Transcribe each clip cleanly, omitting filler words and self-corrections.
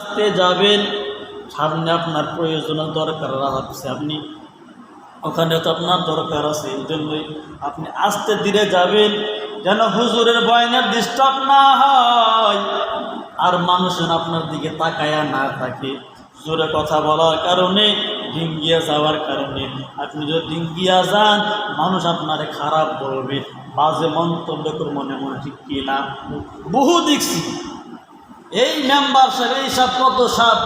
আসতে যাবেন, সামনে আপনার প্রয়োজন দরকার আছে, আপনি ওখানে তো আপনার দরকার আছে, এই জন্যই আপনি আস্তে ধীরে যাবেন যেন হুজুরের বয়ানের ডিস্টার্ব না হয় আর মানুষজন আপনার দিকে তাকায়া না থাকে। জোরে কথা বলার কারণে, ডিঙ্গিয়া যাওয়ার কারণে আপনি যদি ডিঙ্গিয়া যান মানুষ আপনারে খারাপ বলবে, বাজে মন্তব্য করে মনে মনে, ঠিক কি না? বহু দেখছি এই মেম্বার সাহেব, এই সব কত সব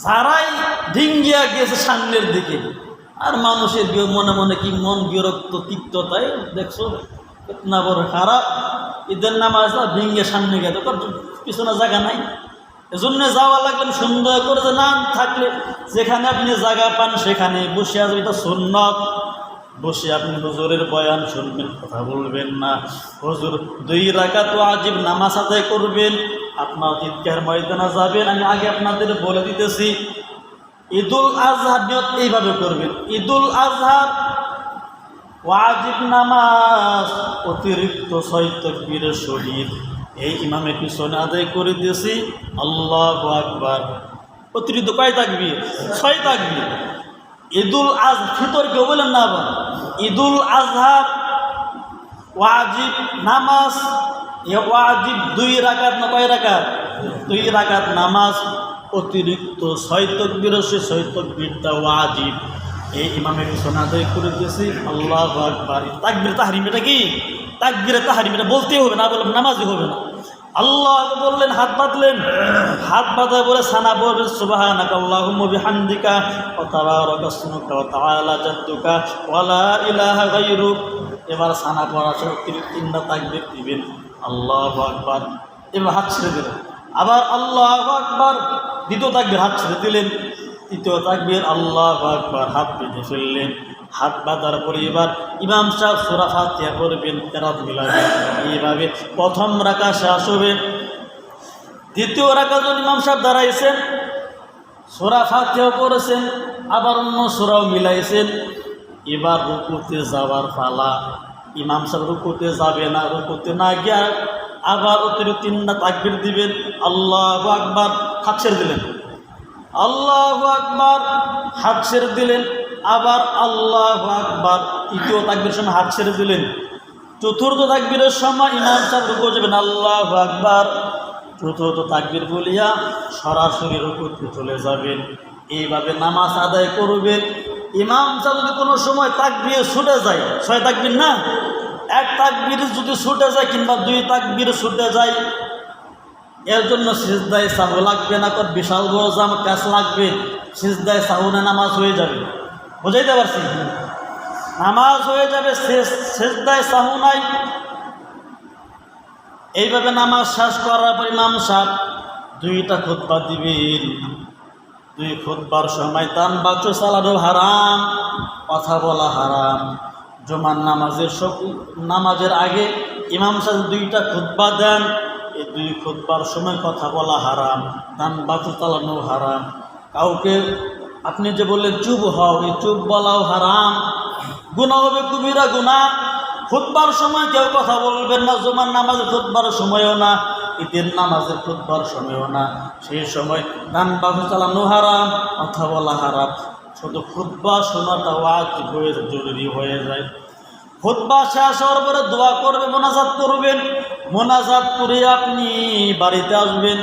যারাই ডিঙ্গিয়া গেছে সামনের দিকে আর মানুষের মনে মনে কি মন বিরক্ত তিক্ততায়, দেখছো না বড় খারাপ, ঈদের নামাজ ডিঙ্গিয়া সামনে গেছে, পিছনে জায়গা নাই। এজন্য যাওয়া লাগলে সুন্দর করে যে না থাকলে যেখানে আপনি জায়গা পান সেখানে বসে আসবে, এটা সুন্নত। বসে আপনি হুজুরের বয়ান শুনবেন, কথা বলবেন না। হুজুর 2 রাকাত ওয়াজিব নামাজ আদায় করবেন, আপনার ঈদগাহের ময়দানে যাবেন। আমি আগে আপনাদের বলে দিতেছি, ঈদুল আজহার নিয়ত এইভাবে করবেন। ঈদুল আজহার ওয়াজিব নামাজ অতিরিক্ত 6 তাকবীরের সহিত এই ইমামের পিছনে আদায় করে দিয়েছি। আল্লাহু আকবার। অতিরিক্ত কয় তাকবীর? 6 তাকবীর। ঈদুল আজহা ফিতর কেউ বলেন না, আবার ঈদুল আজহার ওয়াজিব নামাজ, এ ওয়াজিব 2 রাকাত না কয় রাকাত? 2 রাকাত নামাজ অতিরিক্ত 6 তাকবীরের সে 6 তাকবীরটা ওয়াজিব এই ইমামের পিছনে আদায় করে দিয়েছি। আল্লাহু আকবার। তাকবীর তাহরিম, এটা কি? তাকবীরে তাহরিম, এটা বলতেই হবে না, বলবেন নামাজই হবে না। আল্লাহ বললেন, হাত বাঁধলেন, হাত বাঁধা বলে সানা বলবেন সুবহানাকা আল্লাহুম্মা বিহামদিকা ওয়া তাবারাকা ইসমুকা ওয়া তাআলা জাদ্দুকা ওয়া লা ইলাহা গায়রুক। এবার সানা পড়ার সময় 3টা তাকবীর দিবেন, আল্লাহু আকবার। এবার হাত ছেড়ে দিলেন, আবার আল্লাহু আকবার। দ্বিতীয় তাকবীর, হাত ছেড়ে দিলেন। তৃতীয় তাকবীর, আল্লাহু আকবার, হাত বেঁধে ফেললেন। হাত বাঁধার পরে এবার ইমাম সাহেব সূরা ফাতিহা পড়বেন, কেরাত মিলাবেন। এইভাবে প্রথম রাকাত শেষ হবে। দ্বিতীয় রাকাত ইমাম সাহেব দাঁড়াইছেন, সূরা ফাতিহা পড়েছেন, আবার অন্য সূরাও মিলাইছেন। এবার রুকুতে যাওয়ার পালা। ইমাম সাহেব রুকুতে যাবে না, রুকুতে না গিয়া আবার অতিরিক্ত 3টা তাকবীর দিবেন। আল্লাহু আকবার, হাত ছেড়ে দিলেন, আল্লাহু আকবার, হাত ছেড়ে দিলেন, আবার আল্লাহু আকবার। তৃতীয় তাকবীরের সময় হাত ছেড়ে দিলেন। চতুর্থ তাকবীরের সময় ইমাম সাহেব রুকু যাবেন, আল্লাহু আকবার। চতুর্থ তাকবীর বলিয়া সরাসরি রুকুতে চলে যাবেন। এইভাবে নামাজ আদায় করবেন। ইমাম সাহেব যদি কোনো সময় তাকবীর ছুটে যায়, 6 তাকবীর না, 1 তাকবীর যদি ছুটে যায় কিংবা 2 তাকবীর ছুটে যায়, এর জন্য সিজদায় সাহু লাগবে না, তো বিশাল বড় কাজ লাগবে। সিজদায় সাহুনে নামাজ হয়ে যাবে, বুঝাইতে পারছি? নামাজ হয়ে যাবে, সিজদায় সাহু নাই। এইভাবে নামাজ শেষ করার পর ইমাম সাহেব 2টা খুতবা দিবেন। 2 খুতবার সময় তান বাক্স চালানো হারাম, কথা বলা হারাম। জুমার নামাজের আগে ইমাম সাহেব 2টা খুতবা দেন। এই 2 খুতবার সময় কথা বলা হারাম, তান বাক্স চালানো হারাম। কাউকে আপনি যে বললেন চুপ হও, এই চুপ বলাও হারাম, গুনাহ হবে, কবিরা গুনাহ। খুতবার সময় কেউ কথা বলবেন না, জুমার নামাজের খুতবার সময়ও না, ঈদের নামাজের খুতবার সময়ও না। সেই সময় গান বাজনা চালানো হারাম, কথা বলা হারাম। শুধু খুতবা শোনাটা ওয়াজিব হয়ে জরুরি হয়ে যায়। খুতবা শেষ হওয়ার পরে দোয়া করবে, মোনাজাত করবেন। মোনাজাত করে আপনি বাড়িতে আসবেন।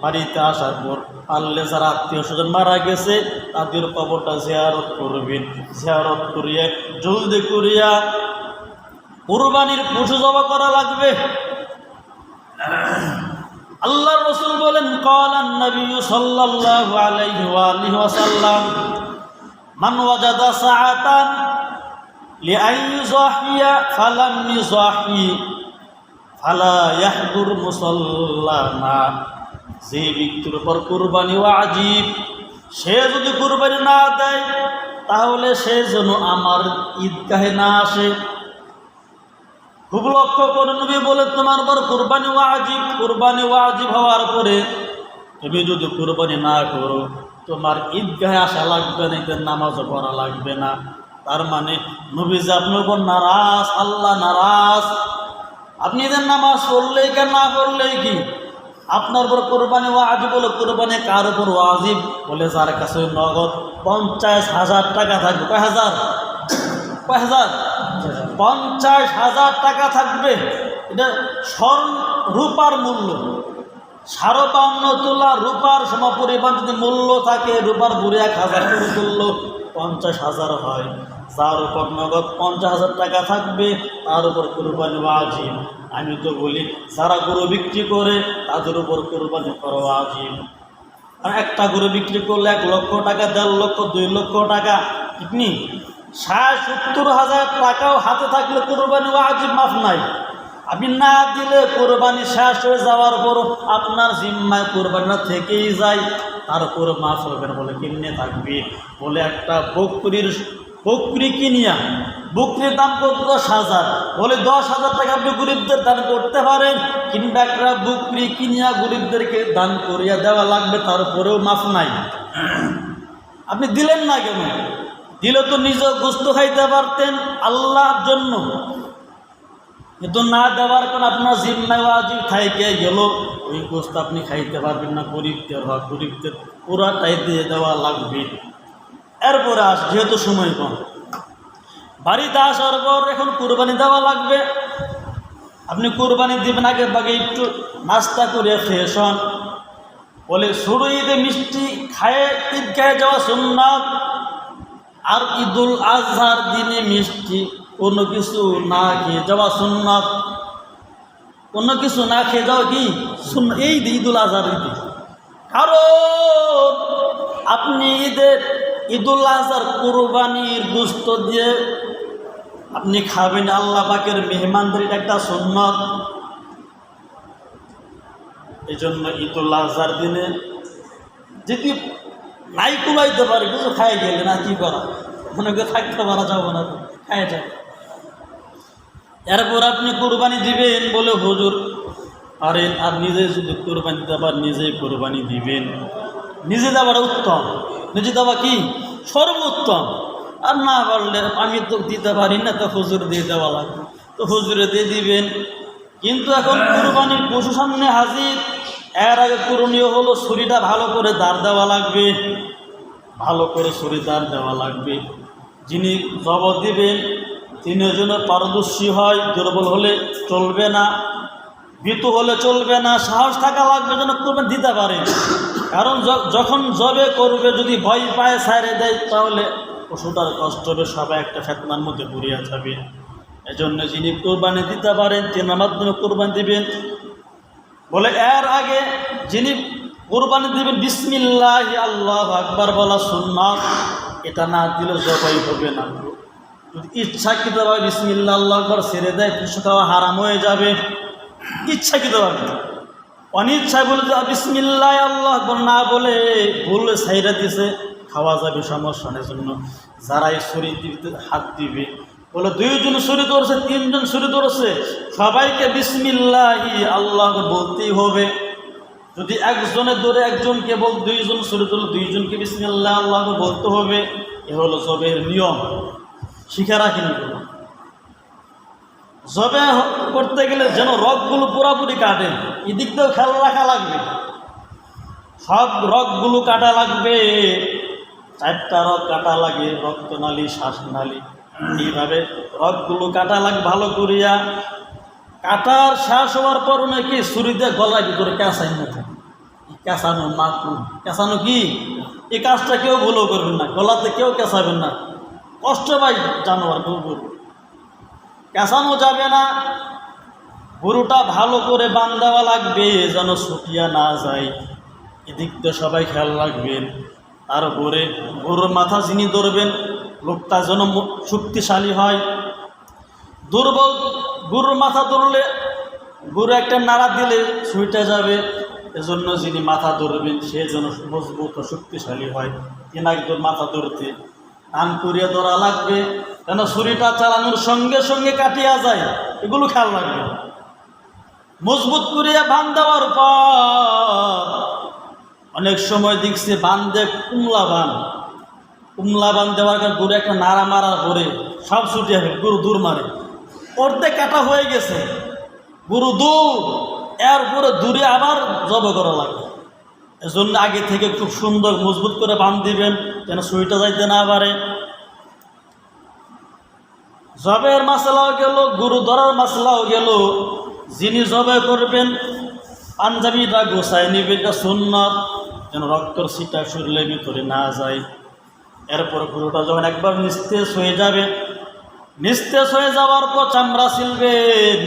বাড়িতে আসার পর পারলে যারা আত্মীয় স্বজন মারা গেছে তাদের কবরটা জিয়ারত করবেন। জিয়ারত করিয়া জলদি করিয়া কুরবানির পশু জবাই করা লাগবে। আল্লাহর রাসূল বলেন, ক্বালান নবী সাল্লাল্লাহু আলাইহি ওয়া আলিহি ওয়াসাল্লাম, মান ওয়াজাদা সাআতান লিআন ইউযাহিয়া ফালাম ইউযাহি ফালা ইয়াহদুর মুসাল্লানা। যে ব্যক্তির উপর কুরবানি ওয়াজিব, সে যদি কুরবানি না দেয় তাহলে সে যেন আমার ঈদগাহে না আসে। খুব লক্ষ্য করে নবী বলে, তোমার উপর কুরবানি ওয়াজিব। কুরবানি ওয়াজিব হওয়ার পরে তুমি যদি কুরবানি না করো তোমার ঈদগাহে আসা লাগবে না, ঈদের নামাজও পড়া লাগবে না। তার মানে নবী যে আপনার উপর নারাজ, আল্লাহ নারাজ। আপনি ঈদের নামাজ পড়লেই কি না পড়লেই কি, আপনার উপর কোরবানি ওয়াজিব হলো। কোরবানি কার উপর ওয়াজিব? বলে যার কাছে নগদ 50,000 টাকা থাকবে। কয় হাজার? 50,000 টাকা থাকবে। এটা স্বর্ণ রূপার মূল্য 52 তোলা রূপার সমপরিমাণ যদি মূল্য থাকে, রূপার বুড়ি 1,000 করে তুললো 50,000 হয়। যার উপর নগদ 50,000 টাকা থাকবে তার উপর কোরবানি ওয়াজিব। আমি তো বলি যারা গরু বিক্রি করে তাদের উপর কোরবানি করা ওয়াজিব। আর একটা গরু বিক্রি করলে 1 লক্ষ টাকা, 1.5 লক্ষ, 2 লক্ষ টাকা, কিতনি 60-70,000 টাকাও হাতে থাকলে কোরবানি ওয়াজিব, মাফ নাই। আপনি না দিলে কোরবানি শেষ হয়ে যাওয়ার পর আপনার জিম্মায় কোরবানিটা থেকেই যায়, তারপর মাফ হবে না। বলে কেমনে থাকবে? বলে একটা বকরি কিনিয়া, বকরির দাম কত? 10,000। বলে 10,000 টাকা আপনি গরিবদের দান করতে পারেন, কিংবা একটা বকরি কিনিয়া গরিবদেরকে দান করিয়া দেওয়া লাগবে, তারপরেও মাফ নাই। আপনি দিলেন না কেন? দিলে তো নিজে গোস্ত খাইতে পারতেন আল্লাহর জন্য, কিন্তু না দেওয়ার কারণে আপনার জিম্মায় ওয়াজিব থাইকে গেল, ওই গোস্ত আপনি খাইতে পারবেন না। গরিবদের হক, গরিবদের পুরাটাই দিয়ে দেওয়া লাগবে। এরপরে যেহেতু সময় কম, বাড়িতে আসার পর এখন কোরবানি দেওয়া লাগবে। আপনি কোরবানি দিবেন আগে বাগে একটু নাস্তা করে ফ্রেশ হন। বলে শুরু ঈদে মিষ্টি খায়ে ঈদ খেয়ে যাওয়া সুন্নাত, আর ঈদুল আজহার দিনে মিষ্টি কোনো কিছু না খেয়ে যাওয়া সুন্নাত। কোনো কিছু না খেয়ে যাওয়া কি সুন্নাত এই ঈদুল আজহার ঈদে। কারণ আপনি ঈদুল আজহার কোরবানির গোশত দিয়ে আপনি খাবেন, আল্লাহ পাকের মেহমানদের একটা সুন্নাত। এই জন্য ঈদুল আজহার দিনে যদি নাই কুলাইতে পারে কিছু খাই গেলে না, কি করা, মনে করে থাকতে পারা যাবো না, খাই যাবে। এরপর আপনি কোরবানি দিবেন। বলে হুজুর পারেন, আর নিজে যদি কোরবানি দিতে পারেন নিজেই কোরবানি দিবেন। নিজে দেওয়ার উত্তম, নিজে দেওয়া কি সর্বোত্তম। আর না পারলে আমি তো দিতে পারি না, তো হুজুর দিয়ে দেওয়া লাগবে, তো হুজুরে দিয়ে দিবেন। কিন্তু এখন কোরবানির পশু সামনে হাজির, এর আগে করণীয় হলো ছুরিটা ভালো করে দাঁড় দেওয়া লাগবে, ভালো করে ছুরি দাঁড় দেওয়া লাগবে। যিনি জবাব দিবেন তিনি যেন পারদর্শী হয়, দুর্বল হলে চলবে না, ভীতু হলে চলবে না, সাহস থাকা লাগবে যেন কোরবানি দিতে পারে। কারণ যখন জবে করবে যদি ভয় পায় ছাড়ে দেয়, তাহলে পশুটার কষ্ট হবে, সবাই একটা ফেতনার মধ্যে পড়িয়া যাবে। এজন্য যিনি কোরবানি দিতে পারেন তিনার মাধ্যমে কোরবানি দিবেন। বলে এর আগে যিনি কোরবানি দিবেন বিসমিল্লাহ আল্লাহু আকবার বলা সুন্নাত, এটা না দিলে জবাই হবে না। যদি ইচ্ছাকৃতভাবে বিসমিল্লাহ আল্লাহু আকবার ছেড়ে দেয়, পশু খাওয়া হারাম হয়ে যাবে। ইচ্ছাকৃতভাবে, অনিচ্ছায় বলে বিসমিল্লাহ আল্লাহু আকবার না বলে ভুল ছাইরা দিছে, খাওয়া যাবে, সমস্যা নেই। জন্য যারা এই ছুরি দিতে হাত দিবে, বলে 2 জন ছুরি ধরছে, 3 জন ছুরি ধরছে, সবাইকে বিসমিল্লাহি আল্লাহ বলতেই হবে। যদি একজনে ধরে একজনকে 2 জন ছুরি ধরলে 2 জনকে বিসমিল্লাহ আল্লাহ বলতে হবে। এ হলো জবের নিয়ম, শিখে রাখেন। জবে করতে গেলে যেন রগগুলো পুরাপুরি কাটে, এদিক দিয়েও খেয়াল রাখা লাগবে। সব রগগুলো কাটা লাগবে, 4টা রগ কাটা লাগে, রক্তনালী, শ্বাসনালী, এইভাবে রগগুলো কাটা লাগবে ভালো করিয়া। কাটার শেষ হওয়ার পর নাকি ছুরিতে গলার ভিতরে কেঁচাই না থাকে, কেঁচানো মাকরুহ। কেঁচানো কি, এই কাজটা কেউ ভুলও করবেন না, গলাতে কেউ কেঁচাবেন না, কষ্ট পাই জানোয়ার গরু, কেঁচানো যাবে না। গরুটা ভালো করে বাঁধ দেওয়া লাগবে যেন ছুটিয়া না যায়, এদিক দিয়ে সবাই খেয়াল রাখবেন। তারপরে গরুর মাথা যিনি ধরবেন লোকটা যেন শক্তিশালী হয়। দুর্বল গরুর মাথা ধরলে গরু একটা নাড়া দিলে ছুটে যাবে, এজন্য যিনি মাথা ধরবেন সে যেন মজবুত ও শক্তিশালী হয়। একজন মাথা ধরতে টান করিয়া ধরা লাগবে যেন ছুরিটা চালানোর সঙ্গে সঙ্গে কাটিয়া যায়, এগুলো খেয়াল রাখবে। মজবুত করিয়া বাঁধ দেওয়ার পর অনেক সময় দেখছে বাঁধে কুমলা বাঁধ দেওয়ার কারণে গরু একটা নাড়া মারার পরে সব ছুটে যাবে, গরু দূর মারে, অর্ধেক কাটা হয়ে গেছে, গরু দূর এরপরে দূরে আবার জব করা লাগে। এজন্য আগে থেকে খুব সুন্দর মজবুত করে বাঁধ দিবেন যেন সুইটা যাইতে না পারে। জবের মাসলাও গেল, গরু ধরার মাসলাও গেল। যিনি জবে করবেন পাঞ্জাবিটা গোছায় নিবেন, এটা সুন্নাত, যেন রক্তর ছিটা শরীরের ভিতরে না যায়। এরপর গরুটা যখন একবার নিস্তেজ হয়ে যাবে, নিস্তেজ হয়ে যাওয়ার পর চামড়া ছিলবেন।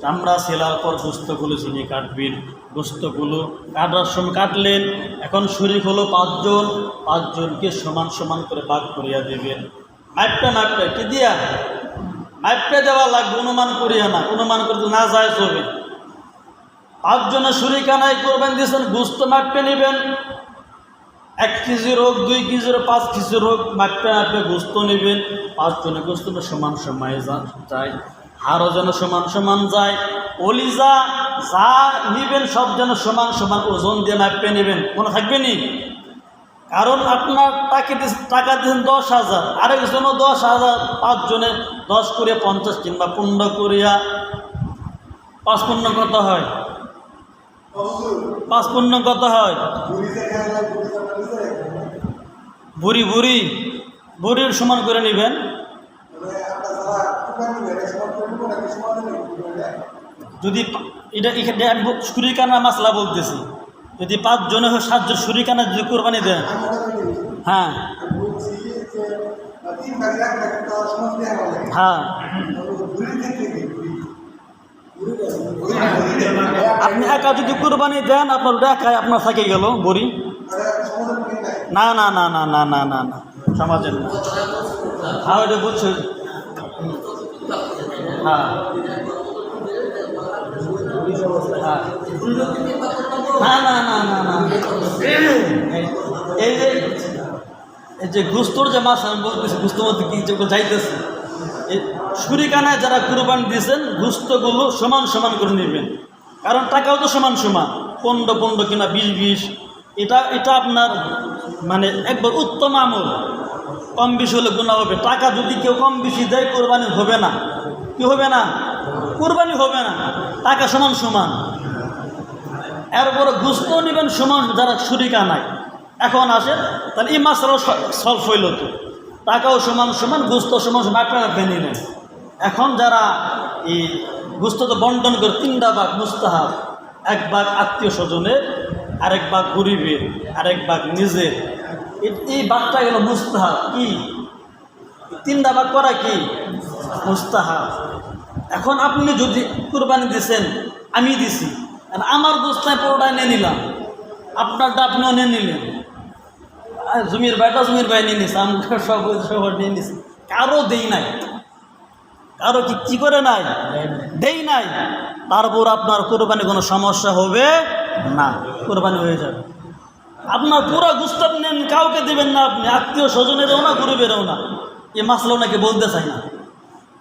চামড়া ছেলার পর গোস্তগুলো যিনি কাটবেন, গোস্তগুলো কাটার সময় কাটলেন। এখন শরীর হলো 5 জন, 5 জনকে সমান সমান করে ভাগ করিয়া দেবেন। মাপটা কি দিয়া মাপটা দেওয়া লাগবে, অনুমান করিয়া না। অনুমান করতে না যায় চলবে। 5 জনের শরীকানায় কোরবানি দিয়েছেন, গোস্ত মাপে নেবেন। 1 কেজি হোক, 2 কেজি হোক, 5 কেজি হোক, মাপে গোস্ত নেবেন। 5 জনের গোস্ত সমান সময়ে যায়, হারও যেন সমান সমান যায়। অলিজা যা নেবেন সব যেন সমান সমান ওজন দিয়ে মাপে নেবেন, মনে থাকবে নি? কারণ আপনার টাকা দিয়েছেন 10,000, আরেকজনও 10,000, 5 জনে 10 করে 50 কিংবা 15 করিয়া 5 15 কত হয়? 5 15 কত হয়? বুড়ির সমান করে নেবেন। যদি এটা এখানে ছুরিকানা মাসলা বলতেছি, যদি 5 জনে হয় 7 জন ছুরিকানা যদি কোরবানি দেন, হ্যাঁ হ্যাঁ, আপনি একা যদি কোরবানি দেন আপনার একাই আপনার থেকে গেল বড়ি। না না না না না না না না, সমাজের না। হ্যাঁ ওইটা বুঝছো। হ্যাঁ না না না না না, এই যে গুস্তর যে মাছ আমি বলতেছি, গুস্তর মধ্যে কি যেগুলো যাইতেছে, এই ছুরিকানায় যারা কুরবানি দিয়েছেন গুস্তগুলো সমান সমান করে নেবেন। কারণ টাকাও তো সমান সমান, 15 কিনা 20 এটা আপনার মানে একবার উত্তম আমল। কম বেশি হলে গুণা হবে। টাকা যদি কেউ কম বেশি দেয় কোরবানি হবে না। কি হবে না? কোরবানি হবে না। টাকা সমান সমান। এরপরে গুস্ত নেবেন সমান যারা ছুরিকানায়। এখন আসেন তাহলে এই মাছটাও সলভ হইল তো, টাকাও সমান সমান, গুস্ত সমান সমান, আপনারা বেঁধে নেন। এখন যারা এই গুস্ত তো বন্টন করে 3টা ভাগ মুস্তাহাব, 1 ভাগ আত্মীয় স্বজনের, 1 ভাগ গরিবের, 1 ভাগ নিজের। এই ভাগটা গেল মুস্তাহাব। কি 3টা ভাগ করা কি মুস্তাহাব। এখন আপনি যদি কুরবানি দিয়েছেন, আমি দিছি, আমার গোস্তায় পুরোটাই নিয়ে নিলাম, আপনারটা আপনিও নিয়ে নিলেন, জমির ভাই নিয়ে নিছে, আমরা সব নিয়ে নিছি, কারো দেই নাই, কারো কি করে নাই, দেই নাই। তারপর আপনার কোরবানি কোনো সমস্যা হবে না, কোরবানি হয়ে যাবে। আপনার পুরো গোস্ত নেন, কাউকে দেবেন না, আপনি আত্মীয় স্বজনেরও না, গরিবেরও না। এই মাসলা নাকি বলতে চাই না,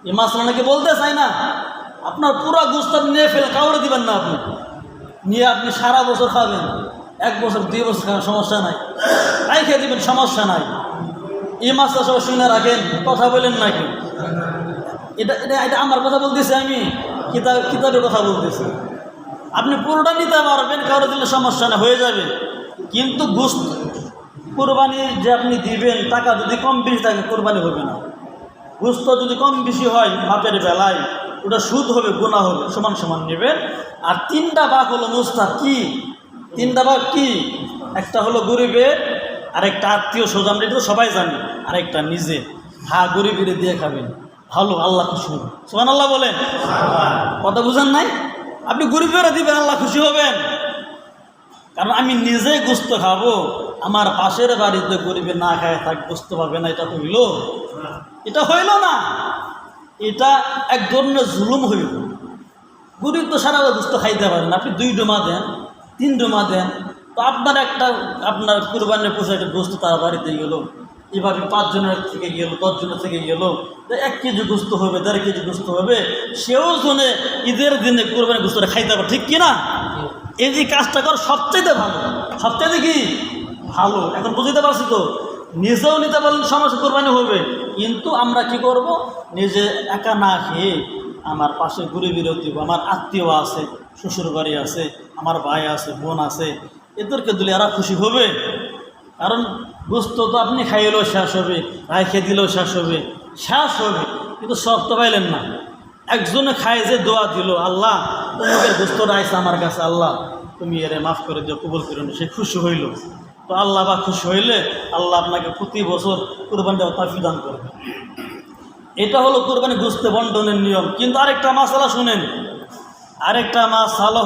এই মাসলা নাকি বলতে চাই না। আপনার পুরো গোস্ত নিয়ে ফেলে কাউরে দিবেন না, আপনি নিয়ে আপনি সারা বছর খাবেন, 1 বছর 2 বছর খাবেন, সমস্যা নাই, তাই খেয়ে দেবেন, সমস্যা নাই। এই মাছটা সব শুনে রাখেন, কথা বলেন নাকি? এটা এটা এটা আমার কথা বলতেছি, আমি কিতাবের কথা বলতেছি। আপনি পুরোটা নিতে পারবেন, কারো দিলে সমস্যা না, হয়ে যাবে। কিন্তু গোস্ত কোরবানি যে আপনি দিবেন, টাকা যদি কম বেশি থাকে কোরবানি হবে না। গোস্ত যদি কম বেশি হয় মাপের বেলায়, ওটা সুদ হবে, গুনাহ হবে, সমান সমান নেবেন। আর 3টা ভাগ হলো মুস্তাহাব। কি 3টা ভাগ? কি একটা হলো গরিবের, আরেকটা আত্মীয় স্বজন, এটা তো সবাই জানে, আরেকটা নিজে। হ্যাঁ, গরিবের দিয়ে খাবেন, ভালো, আল্লাহ খুশি হবে। সুবহানাল্লাহ বলেন। কথা বুঝেন নাই? আপনি গরিবেরা দিবেন, আল্লাহ খুশি হবেন। কারণ আমি নিজেই গোস্ত খাবো, আমার পাশের বাড়িতে গরিবে না খায় থাক, গোস্ত পাবে না, এটা হইল? এটা হইল না। এটা এক ধরনের জুলুম হইল। গরিব তো সারা গোস্ত খাইতে পারেন, আপনি 2 ডোমা দেন, 3 ডোমা দেন, তো আপনার কুরবানের পয়সা একটা গোস্ত তার বাড়িতে গেল, এভাবে 5 জনের থেকে গেল, 10 জনের থেকে গেল, 1 কেজি গোস্ত হবে, 1.5 কেজি গোস্ত হবে, সেও জনে ঈদের দিনে কুরবানের গোস্তটা খাইতে পারে, ঠিক কিনা? এই যে কাজটা কর সবচাইতে ভালো, সবচাইতে কি ভালো। এখন বুঝতে পারছি তো, নিজেও নিতে পারলেন সমস্যা, কোরবানি হবে। কিন্তু আমরা কি করব, নিজে একা না খেয়ে আমার পাশে গরিবেরও দিব, আমার আত্মীয় আছে, শ্বশুর বাড়ি আছে, আমার ভাই আছে, বোন আছে, এদেরকে দিলে এরা খুশি হবে। কারণ গোস্ত তো আপনি খাইলেও শেষ হবে, রাইখে দিলেও শেষ হবে, কিন্তু সব তো পাইলেন না। একজনে খায় যে দোয়া দিল, আল্লাহ তোমাদের গোস্ত রাইছে আমার কাছে, আল্লাহ তুমি এরে মাফ করে দিও, কবুল করে নিও, সে খুশি হইল। তো আল্লাহ বা খুশি হইলে আল্লাহ আপনাকে প্রতি বছর কুরবানি দেওয়া তৌফিক দান করবে। এটা হলো কুরবানি গোস্ত বন্টনের নিয়ম। কিন্তু আরেকটা মাসালা শুনেন, আরেকটা মাসালা